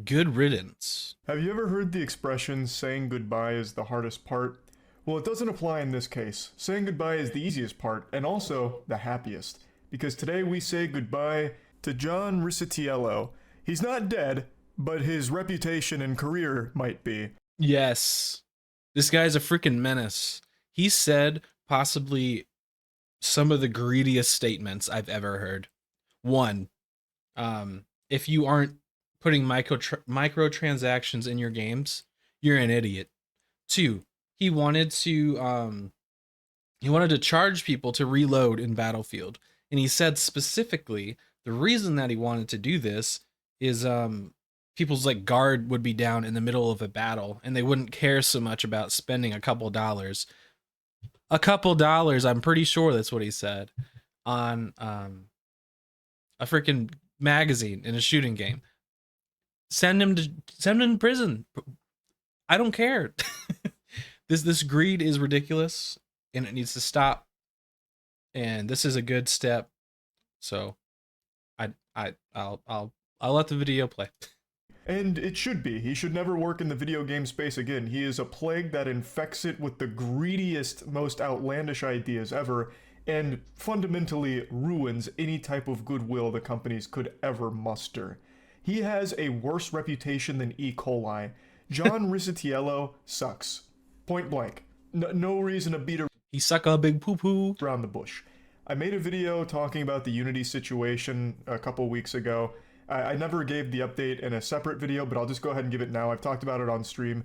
Good riddance. Have you ever heard the expression, saying goodbye is the hardest part? Well, it doesn't apply in this case. Saying goodbye is the easiest part, and also the happiest. Because today we say goodbye to John Riccitiello. He's not dead, but his reputation and career might be. Yes. This guy's a freaking menace. He said possibly some of the greediest statements I've ever heard. One, if you aren't putting microtransactions in your games, you're an idiot. Two, he wanted to charge people to reload in Battlefield, and he said specifically the reason that he wanted to do this is people's like guard would be down in the middle of a battle, and they wouldn't care so much about spending a couple dollars. A couple dollars, I'm pretty sure that's what he said, on a freaking magazine in a shooting game. Send him to prison. I don't care. This greed is ridiculous and it needs to stop. And this is a good step. So I'll let the video play. And it should be. He should never work in the video game space again. He is a plague that infects it with the greediest, most outlandish ideas ever, and fundamentally ruins any type of goodwill the companies could ever muster. He has a worse reputation than E. coli. John Riccitiello sucks. Point blank. No reason to beat He suck a big poo poo. around the bush. I made a video talking about the Unity situation a couple weeks ago. I never gave the update in a separate video, but I'll just go ahead and give it now. I've talked about it on stream.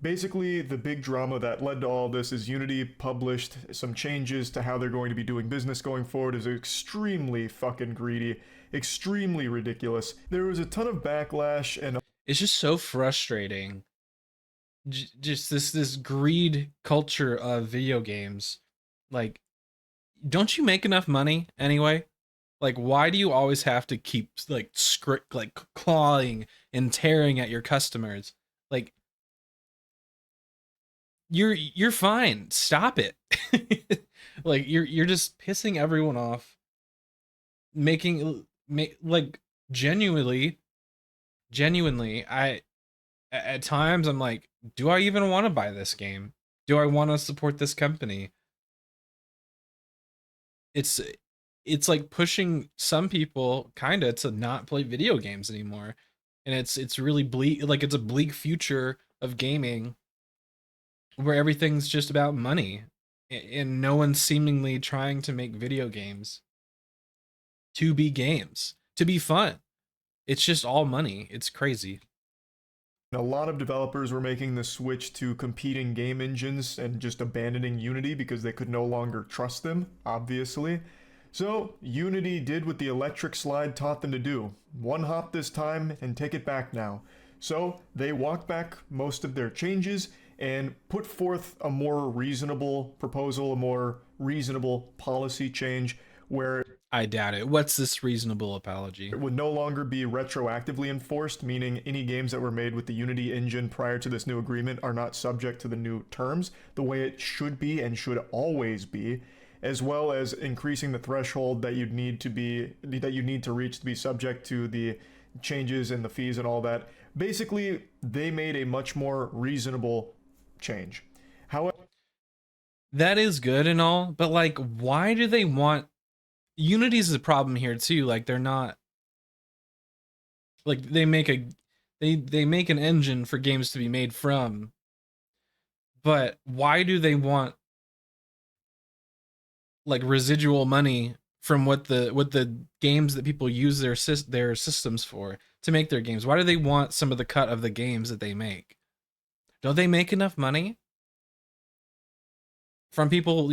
Basically, the big drama that led to all this is Unity published some changes to how they're going to be doing business going forward. Is extremely fucking greedy, extremely ridiculous. There was a ton of backlash and It's just so frustrating. Just this greed culture of video games. Like, don't you make enough money anyway? Like, why do you always have to keep like clawing and tearing at your customers? Like, you're fine. Stop it. Like, you're just pissing everyone off. Like, genuinely, I at times I'm like, do I even want to buy this game? Do I want to support this company? It's it's like pushing some people kind of to not play video games anymore, and it's really bleak. Like, it's a bleak future of gaming where everything's just about money, and no one's seemingly trying to make video games to be games, to be fun. It's just all money. It's crazy. a lot of developers were making the switch to competing game engines and just abandoning Unity because they could no longer trust them, obviously. So, Unity did what the electric slide taught them to do. One hop this time and take it back now. So, they walked back most of their changes and put forth a more reasonable proposal, a more reasonable policy change where I doubt it. What's this reasonable apology? it would no longer be retroactively enforced, meaning any games that were made with the Unity engine prior to this new agreement are not subject to the new terms, the way it should be and should always be, as well as increasing the threshold that you need to reach to be subject to the changes and the fees and all that. Basically, they made a much more reasonable change. However, That is good and all, but like, why do they want Unity's the problem here too? Like, they're not like they make an engine for games to be made from, but why do they want like residual money from what the games that people use their systems for to make their games? Why do they want some of the cut of the games that they make? Don't they make enough money from people,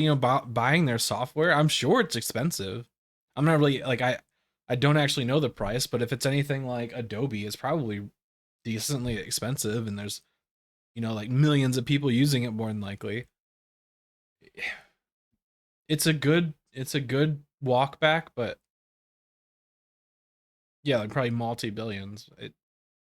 buying their software? I'm sure it's expensive. I'm not really like I don't actually know the price, but if it's anything like Adobe, it's probably decently expensive, and there's like millions of people using it more than likely. It's a good walk back, but yeah, like probably multi-billions.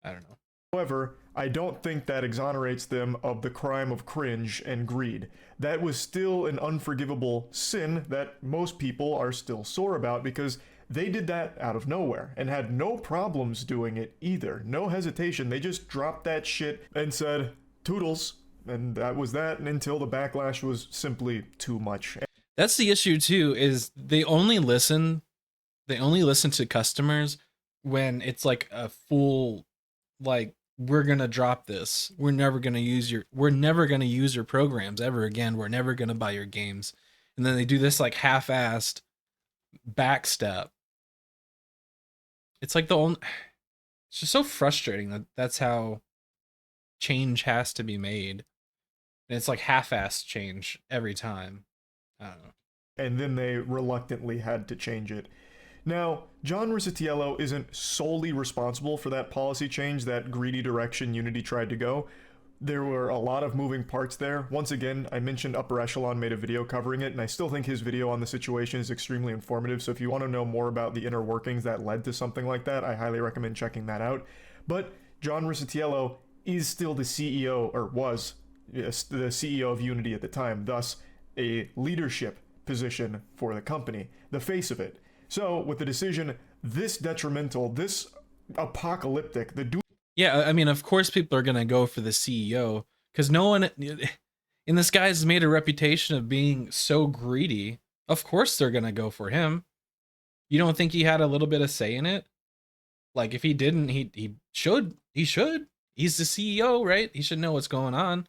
I don't know. However, I don't think that exonerates them of the crime of cringe and greed. That was still an unforgivable sin that most people are still sore about because They did that out of nowhere and had no problems doing it either. No hesitation. They just dropped that shit and said, toodles. And that was that, and until the backlash was simply too much. That's the issue too, is they only listen to customers when it's like a full, like, we're gonna drop this. We're never gonna use your programs ever again. We're never gonna buy your games. And then they do this like half-assed backstep. It's like it's just so frustrating that that's how change has to be made. And it's like half-assed change every time. I don't know. And then they reluctantly had to change it. Now, John Riccitiello isn't solely responsible for that policy change, that greedy direction Unity tried to go. There were a lot of moving parts there. Once again, I mentioned Upper Echelon made a video covering it, and I still think his video on the situation is extremely informative, so if you want to know more about the inner workings that led to something like that, I highly recommend checking that out. But John Riccitiello is still the CEO, or was the CEO of Unity at the time, thus a leadership position for the company, the face of it. So, with the decision this detrimental, this apocalyptic, the Yeah, I mean, of course people are going to go for the CEO, because no one, and this guy's made a reputation of being so greedy. Of course they're going to go for him. You don't think he had a little bit of say in it? Like, if he didn't, he should. He's the CEO, right? He should know what's going on.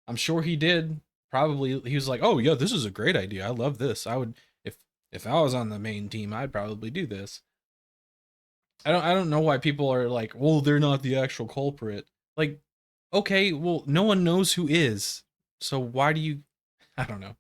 I'm sure he did. Probably he was like, oh yeah, this is a great idea. I love this. I would, if I was on the main team, I'd probably do this. I don't know why people are like, well, they're not the actual culprit. Like, okay, well, no one knows who is. So why do you, I don't know.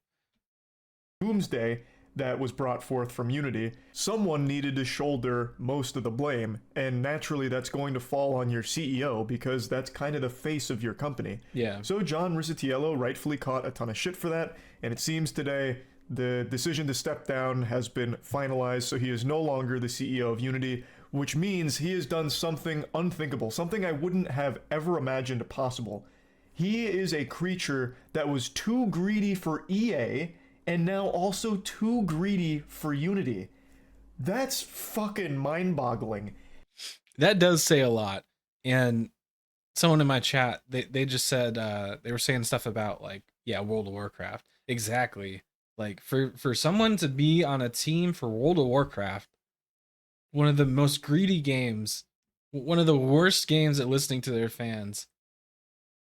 doomsday that was brought forth from Unity, someone needed to shoulder most of the blame, and naturally that's going to fall on your CEO because that's kind of the face of your company. Yeah. So John Riccitiello rightfully caught a ton of shit for that, and it seems today the decision to step down has been finalized, so he is no longer the CEO of Unity, which means he has done something unthinkable, something I wouldn't have ever imagined possible. He is a creature that was too greedy for EA, and now also too greedy for Unity. That's fucking mind-boggling. That does say a lot. And someone in my chat, they just said, they were saying stuff about, like, yeah, World of Warcraft. Exactly. Like, for someone to be on a team for World of Warcraft, one of the most greedy games, one of the worst games at listening to their fans,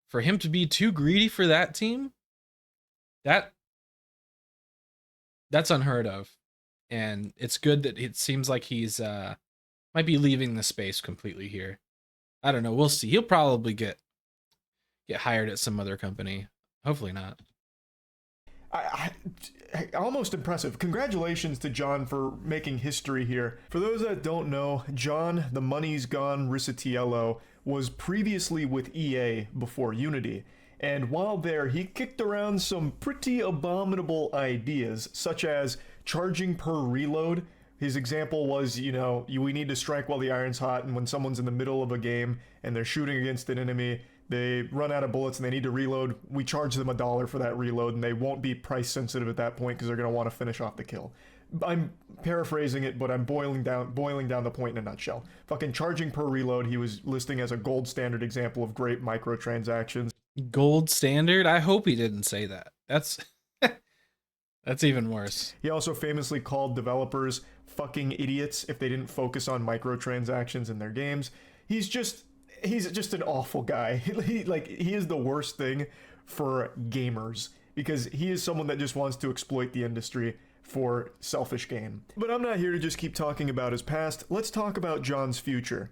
for him to be too greedy for that team, that's unheard of. And it's good that it seems like he's might be leaving the space completely here. I don't know, we'll see. He'll probably get hired at some other company. Hopefully not. Almost impressive. Congratulations to John for making history here. For those that don't know, John the Money's Gone Riccitiello was previously with EA before Unity. And while there, he kicked around some pretty abominable ideas, such as charging per reload. His example was, we need to strike while the iron's hot, and when someone's in the middle of a game and they're shooting against an enemy, they run out of bullets and they need to reload, we charge them $1 for that reload, and they won't be price sensitive at that point because they're going to want to finish off the kill. I'm paraphrasing it, but I'm boiling down the point in a nutshell. Fucking charging per reload, he was listing as a gold standard example of great microtransactions. Gold standard? I hope he didn't say that. That's that's even worse. He also famously called developers fucking idiots if they didn't focus on microtransactions in their games. He's just an awful guy. He is the worst thing for gamers because he is someone that just wants to exploit the industry for selfish gain. But I'm not here to just keep talking about his past. Let's talk about John's future.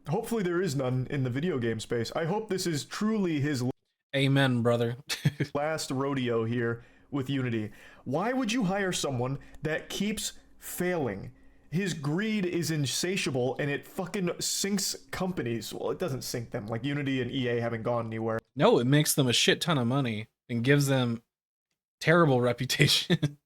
Hopefully there is none in the video game space. I hope this is truly his amen, brother. last rodeo here with Unity. Why would you hire someone that keeps failing? His greed is insatiable and it fucking sinks companies. Well, it doesn't sink them, like Unity and EA haven't gone anywhere. No, it makes them a shit ton of money and gives them terrible reputations.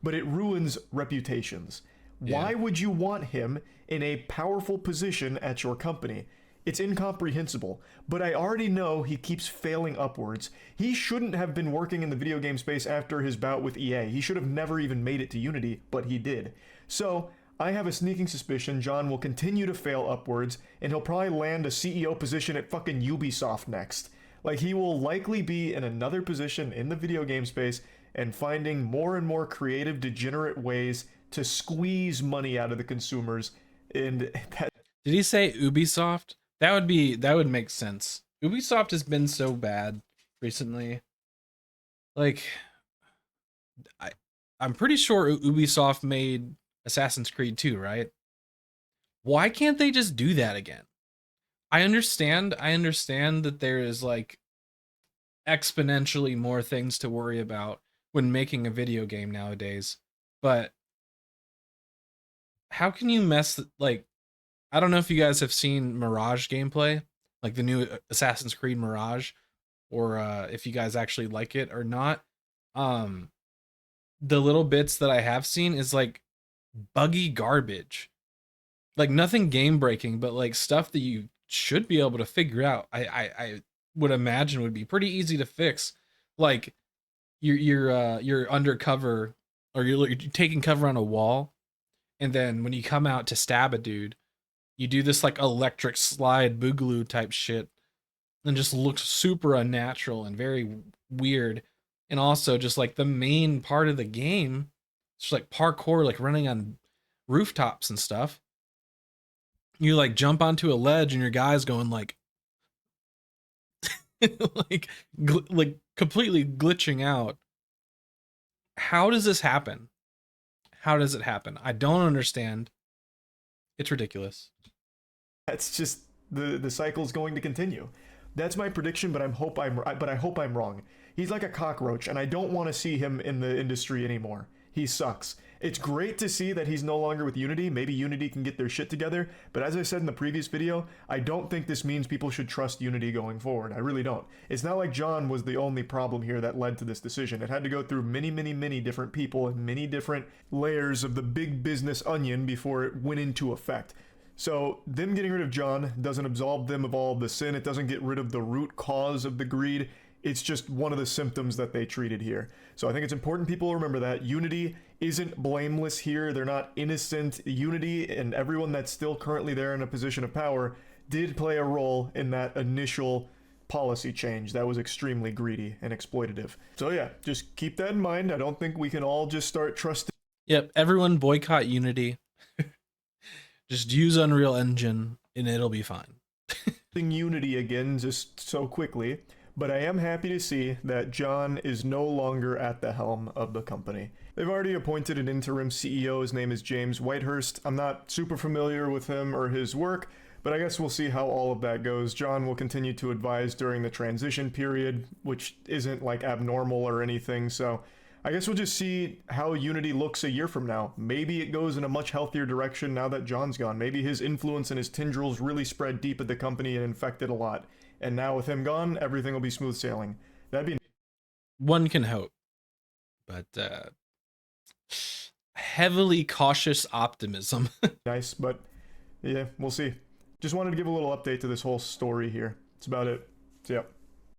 But it ruins reputations. Why would you want him in a powerful position at your company? It's incomprehensible, but I already know he keeps failing upwards. He shouldn't have been working in the video game space after his bout with EA. He should have never even made it to Unity, but he did. So, I have a sneaking suspicion John will continue to fail upwards, and he'll probably land a CEO position at fucking Ubisoft next. Like, he will likely be in another position in the video game space and finding more and more creative, degenerate ways to squeeze money out of the consumers. And that. Did he say Ubisoft? That would make sense. Ubisoft has been so bad recently. Like, I'm pretty sure Ubisoft made Assassin's Creed 2, right? Why can't they just do that again? I understand that there is like exponentially more things to worry about when making a video game nowadays, but how can you mess like, I don't know if you guys have seen Mirage gameplay, like the new Assassin's Creed Mirage, or if you guys actually like it or not. Um, the little bits that I have seen is like buggy garbage. Like nothing game breaking, but like stuff that you should be able to figure out. I would imagine would be pretty easy to fix. Like you're undercover, or you're taking cover on a wall, and then when you come out to stab a dude, you do this like electric slide boogaloo type shit, and just looks super unnatural and very weird. And also just like the main part of the game, it's just like parkour, like running on rooftops and stuff. You like jump onto a ledge and your guy's going like like completely glitching out. How does this happen? How does it happen? I don't understand. It's ridiculous. That's just the cycle's going to continue. That's my prediction, but I hope I'm wrong. He's like a cockroach, and I don't want to see him in the industry anymore. He sucks. It's great to see that he's no longer with Unity. Maybe Unity can get their shit together, but as I said in the previous video, I don't think this means people should trust Unity going forward. I really don't. It's not like John was the only problem here that led to this decision. It had to go through many different people and many different layers of the big business onion before it went into effect. So them getting rid of John doesn't absolve them of all of the sin. It doesn't get rid of the root cause of the greed. It's just one of the symptoms that they treated here. So I think it's important people remember that Unity isn't blameless here. They're not innocent. Unity and everyone that's still currently there in a position of power did play a role in that initial policy change that was extremely greedy and exploitative. So yeah, just keep that in mind. I don't think we can all just start trusting. Yep, everyone boycott Unity. Just use Unreal Engine and it'll be fine. Unity again just so quickly, but I am happy to see that John is no longer at the helm of the company. They've already appointed an interim CEO. His name is James Whitehurst. I'm not super familiar with him or his work, but I guess we'll see how all of that goes. John will continue to advise during the transition period, which isn't like abnormal or anything, so I guess we'll just see how Unity looks a year from now. Maybe it goes in a much healthier direction now that John's gone. Maybe his influence and his tendrils really spread deep at the company and infected a lot. And now with him gone, everything will be smooth sailing. That'd be... One can hope. But heavily cautious optimism. nice, but yeah, we'll see. Just wanted to give a little update to this whole story here. That's about it. So yeah.